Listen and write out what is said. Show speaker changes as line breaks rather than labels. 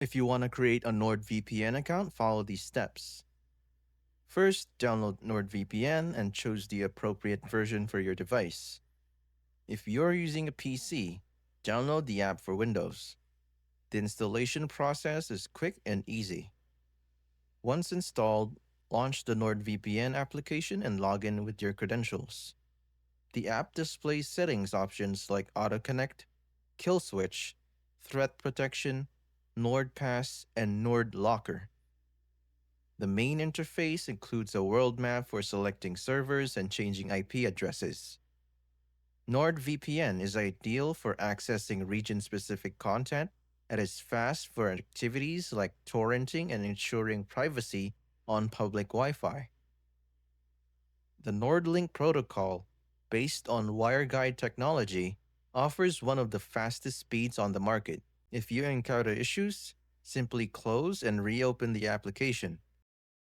If you want to create a NordVPN account, follow these steps. First, download NordVPN and choose the appropriate version for your device. If you're using a PC, download the app for Windows. The installation process is quick and easy. Once installed, launch the NordVPN application and log in with your credentials. The app displays settings options like Auto Connect, Kill Switch, Threat Protection, NordPass, and Nord Locker. The main interface includes a world map for selecting servers and changing IP addresses. NordVPN is ideal for accessing region specific content and is fast for activities like torrenting and ensuring privacy on public Wi Fi. The NordLink protocol, based on WireGuide technology, offers one of the fastest speeds on the market. If you encounter issues, simply close and reopen the application.